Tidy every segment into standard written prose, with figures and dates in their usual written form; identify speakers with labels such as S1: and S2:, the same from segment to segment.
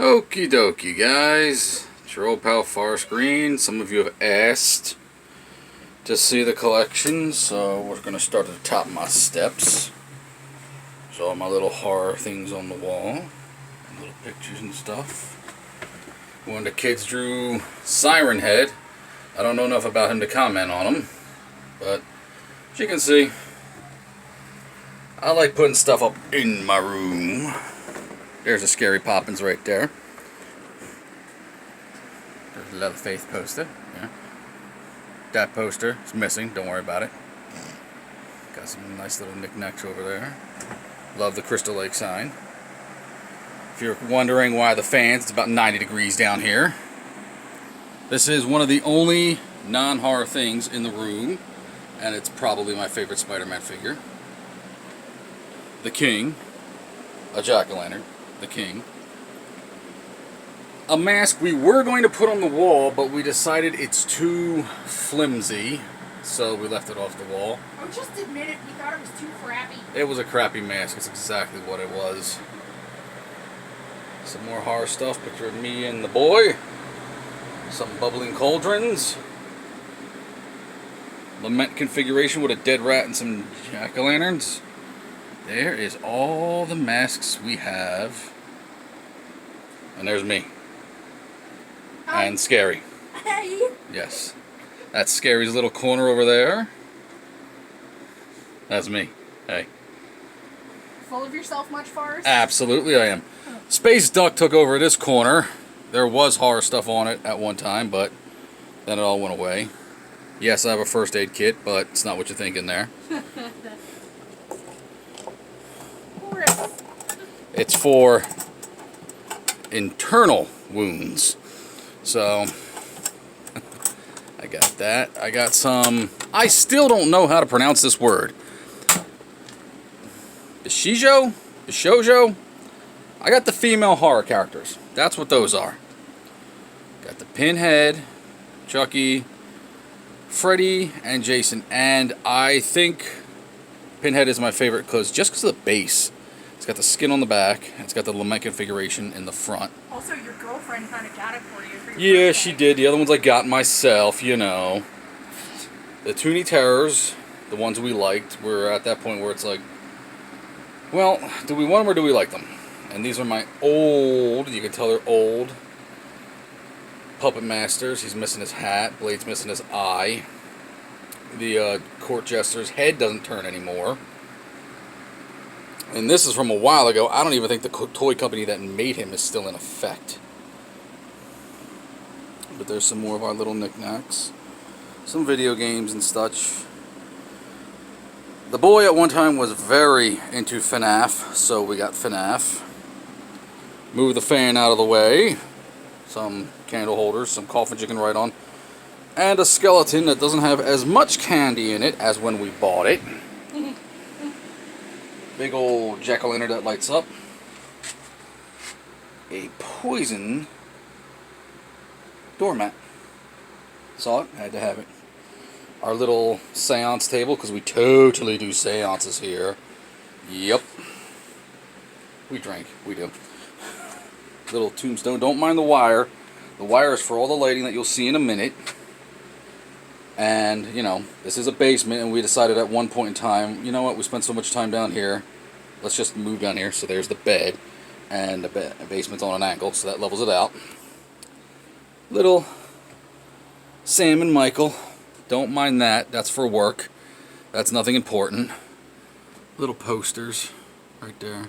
S1: Okie dokie, guys. It's your old pal Forest Green. Some of you have asked to see the collection, so we're going to start at the top of my steps. So all my little horror things on the wall, little pictures and stuff. One of the kids drew Siren Head. I don't know enough about him to comment on him, but as you can see, I like putting stuff up in my room. There's a Scary Poppins right there. There's a Leatherface poster. Yeah. That poster is missing. Don't worry about it. Got some nice little knickknacks over there. Love the Crystal Lake sign. If you're wondering why the fans, it's about 90 degrees down here. This is one of the only non-horror things in the room, and it's probably my favorite Spider-Man figure. The King. A jack-o'-lantern. The King. A mask we were going to put on the wall, but we decided it's too flimsy, so we left it off the wall.
S2: Oh, just admit it, we thought it was too crappy.
S1: It was a crappy mask, it's exactly what it was. Some more horror stuff, picture of me and the boy. Some bubbling cauldrons. Lament configuration with a dead rat and some jack-o'-lanterns. There is all the masks we have. And there's me. And Scary.
S2: Hey!
S1: Yes. That's Scary's little corner over there. That's me. Hey.
S2: Full of yourself much, Forrest?
S1: Absolutely I am. Space Duck took over this corner. There was horror stuff on it at one time, but then it all went away. Yes, I have a first aid kit, but it's not what you think in there. It's for internal wounds. So, I got that. I got some... I still don't know how to pronounce this word. Bishijo? Bishojo? I got the female horror characters. That's what those are. Got the Pinhead, Chucky, Freddy, and Jason. And I think Pinhead is my favorite just because of the base. It's got the skin on the back, and it's got the lament configuration in the front.
S2: Also, your girlfriend kind of got it for you. For
S1: your birthday.
S2: She
S1: did. The other ones I got myself, you know. The Toonie Terrors, the ones we liked, were at that point where it's like, well, do we want them or do we like them? And these are my old, you can tell they're old, Puppet Masters. He's missing his hat. Blade's missing his eye. The Court Jester's head doesn't turn anymore. And this is from a while ago. I don't even think the toy company that made him is still in effect. But there's some more of our little knickknacks. Some video games and such. The boy at one time was very into FNAF, so we got FNAF. Move the fan out of the way. Some candle holders, some coffins you can write on. And a skeleton that doesn't have as much candy in it as when we bought it. Big old jack-o'-lantern that lights up. A poison doormat. Saw it, had to have it. Our little seance table, because we totally do seances here. Yep. We drink, we do. Little tombstone, don't mind the wire. The wire is for all the lighting that you'll see in a minute. And, you know, this is a basement, and we decided at one point in time, you know what, we spent so much time down here, let's just move down here. So there's the bed, and the basement's on an angle, so that levels it out. Little Sam and Michael, don't mind that, that's for work. That's nothing important. Little posters right there.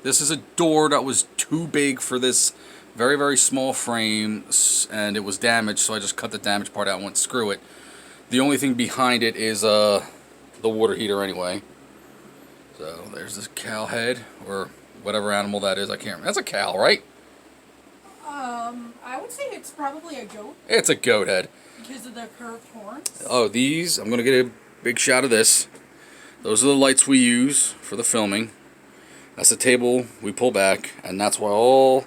S1: This is a door that was too big for this very, very small frame, and it was damaged, so I just cut the damaged part out and went, screw it. The only thing behind it is the water heater anyway. So there's this cow head, or whatever animal that is, I can't remember. That's a cow, right?
S2: I would say it's probably a goat.
S1: It's a goat head.
S2: Because of the curved horns?
S1: Oh, these, I'm going to get a big shot of this. Those are the lights we use for the filming. That's the table we pull back, and that's why all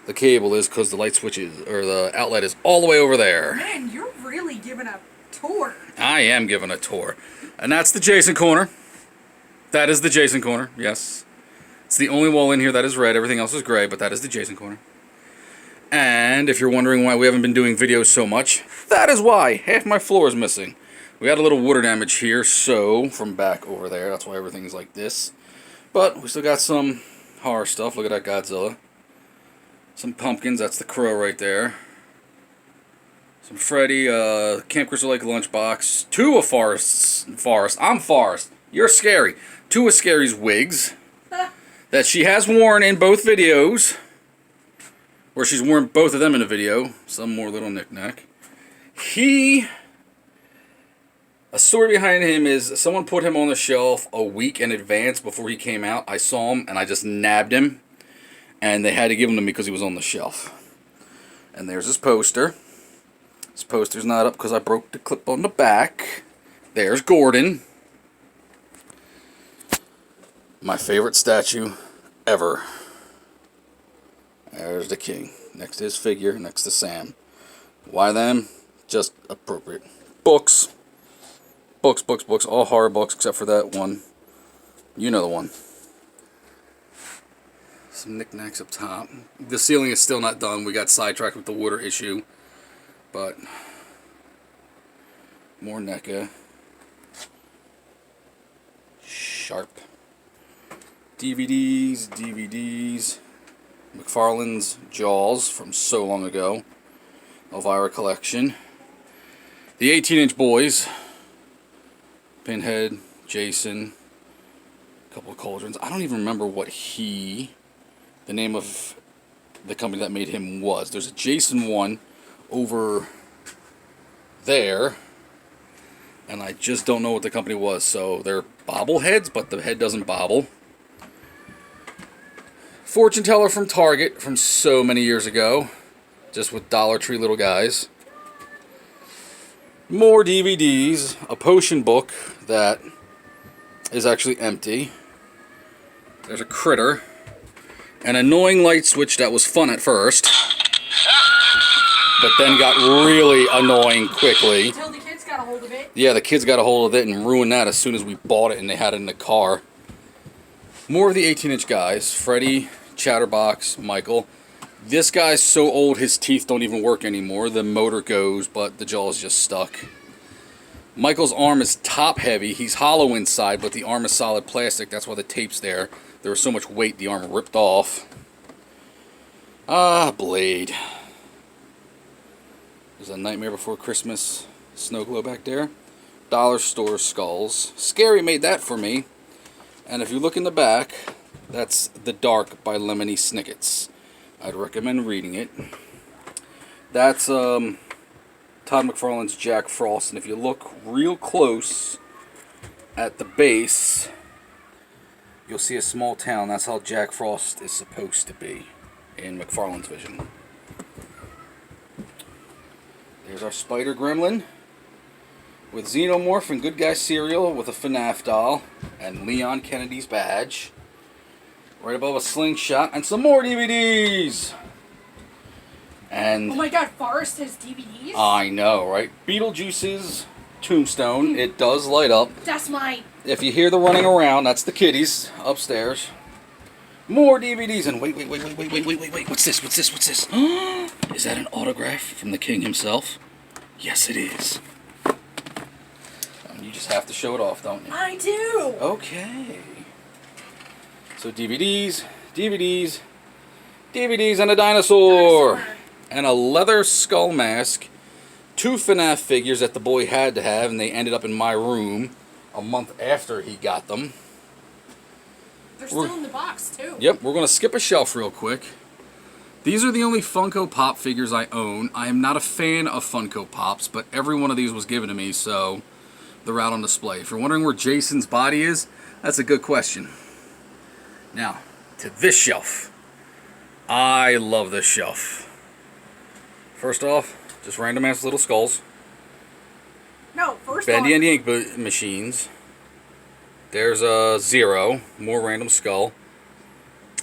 S1: the cable is, because the light switch is, or the outlet is all the way over there.
S2: Man, you're really giving a tour.
S1: I am giving a tour. And that's the Jason corner. That is the Jason corner, yes. It's the only wall in here that is red. Everything else is gray, but that is the Jason corner. And if you're wondering why we haven't been doing videos so much, that is why. Half my floor is missing. We had a little water damage here, so from back over there, that's why everything's like this. But we still got some horror stuff. Look at that Godzilla. Some pumpkins. That's the Crow right there. Some Freddy. Camp Crystal Lake lunchbox. Two of Forrest's. I'm Forrest. You're Scary. Two of Scary's wigs that she has worn in both videos. Or she's worn both of them in a video. Some more little knick-knack. A story behind him is someone put him on the shelf a week in advance before he came out. I saw him and I just nabbed him. And they had to give him to me because he was on the shelf. And there's his poster. This poster's not up because I broke the clip on the back. There's Gordon. My favorite statue ever. There's the king. Next to his figure, next to Sam. Why them? Just appropriate. Books. Books. All horror books except for that one. You know the one. Some knickknacks up top. The ceiling is still not done. We got sidetracked with the water issue. But more NECA. Sharp. DVDs. McFarlane's Jaws from so long ago. Elvira collection. The 18-inch boys. Pinhead, Jason, a couple of cauldrons. I don't even remember what the name of the company that made him was. There's a Jason one over there, and I just don't know what the company was. So they're bobbleheads, but the head doesn't bobble. Fortune teller from Target from so many years ago, just with Dollar Tree little guys. More DVDs, a potion book that is actually empty. There's a critter. An annoying light switch that was fun at first, but then got really annoying quickly.
S2: Until the kids got a hold of it.
S1: Yeah, the kids got a hold of it and ruined that as soon as we bought it and they had it in the car. More of the 18-inch guys. Freddy, Chatterbox, Michael. This guy's so old his teeth don't even work anymore. The motor goes, but the jaw is just stuck. Michael's arm is top heavy. He's hollow inside, but the arm is solid plastic. That's why the tape's there. There was so much weight, the arm ripped off. Blade. There's a Nightmare Before Christmas snow globe back there. Dollar Store skulls. Scary made that for me. And if you look in the back, that's The Dark by Lemony Snicket's. I'd recommend reading it. That's Todd McFarlane's Jack Frost, and if you look real close at the base, you'll see a small town. That's how Jack Frost is supposed to be in McFarlane's vision. There's our Spider Gremlin with Xenomorph and Good Guy cereal with a FNAF doll and Leon Kennedy's badge. Right above a slingshot and some more DVDs. And
S2: oh my god, Forrest has DVDs?
S1: I know, right? Beetlejuice's Tombstone. It does light up.
S2: That's mine.
S1: If you hear the running around, that's the kitties upstairs. More DVDs. And wait. What's this? Is that an autograph from the king himself? Yes, it is. You just have to show it off, don't you?
S2: I do.
S1: Okay. So DVDs, and a dinosaur. And a leather skull mask. Two FNAF figures that the boy had to have, and they ended up in my room a month after he got them.
S2: They're still in the box, too.
S1: Yep, we're going to skip a shelf real quick. These are the only Funko Pop figures I own. I am not a fan of Funko Pops, but every one of these was given to me, so they're out on display. If you're wondering where Jason's body is, that's a good question. Now, to this shelf. I love this shelf. First off, just random ass little skulls.
S2: No, first
S1: Bendy
S2: off.
S1: and the Ink Machines. There's a Zero, more random skull.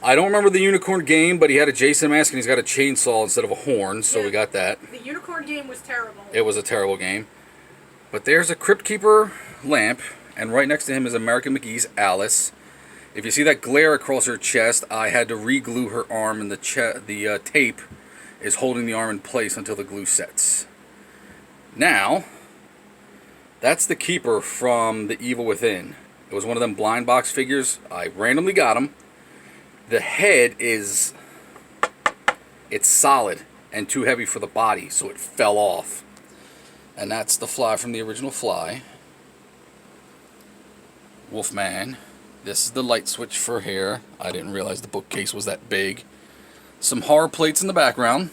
S1: I don't remember the Unicorn game, but he had a Jason mask and he's got a chainsaw instead of a horn, so we got that.
S2: The Unicorn game was terrible.
S1: It was a terrible game. But there's a Crypt Keeper lamp, and right next to him is American McGee's Alice. If you see that glare across her chest, I had to re-glue her arm, and the tape is holding the arm in place until the glue sets. Now, that's the keeper from The Evil Within. It was one of them blind box figures. I randomly got him. The head is... it's solid and too heavy for the body, so it fell off. And that's the Fly from the original Fly. Wolfman. This is the light switch for here. I didn't realize the bookcase was that big. Some horror plates in the background.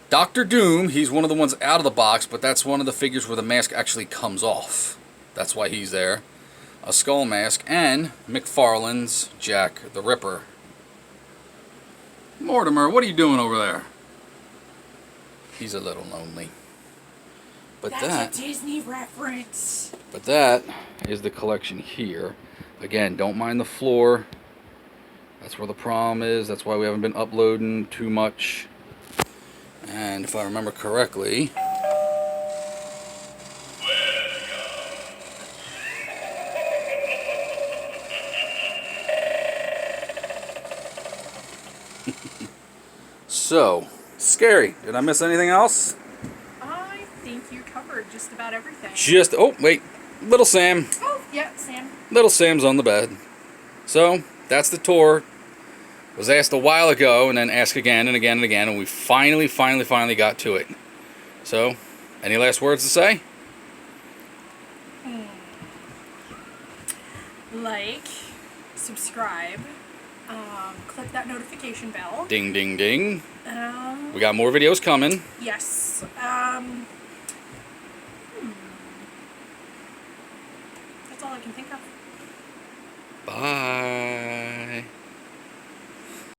S1: Dr. Doom, he's one of the ones out of the box, but that's one of the figures where the mask actually comes off. That's why he's there. A skull mask, and McFarlane's Jack the Ripper. Mortimer, what are you doing over there? He's a little lonely. But
S2: That's a Disney reference.
S1: But that is the collection here. Again, don't mind the floor. That's where the prom is. That's why we haven't been uploading too much. And if I remember correctly... So, scary. Did I miss anything else?
S2: I think you covered just about everything.
S1: Oh, wait. Little Sam.
S2: Oh, yeah, Sam.
S1: Little Sam's on the bed. So, that's the tour. Was asked a while ago, and then asked again and again and again, and we finally got to it. So, any last words to say?
S2: Like, subscribe, click that notification bell.
S1: Ding, ding, ding. We got more videos coming.
S2: Yes. That's all I can think of.
S1: Bye.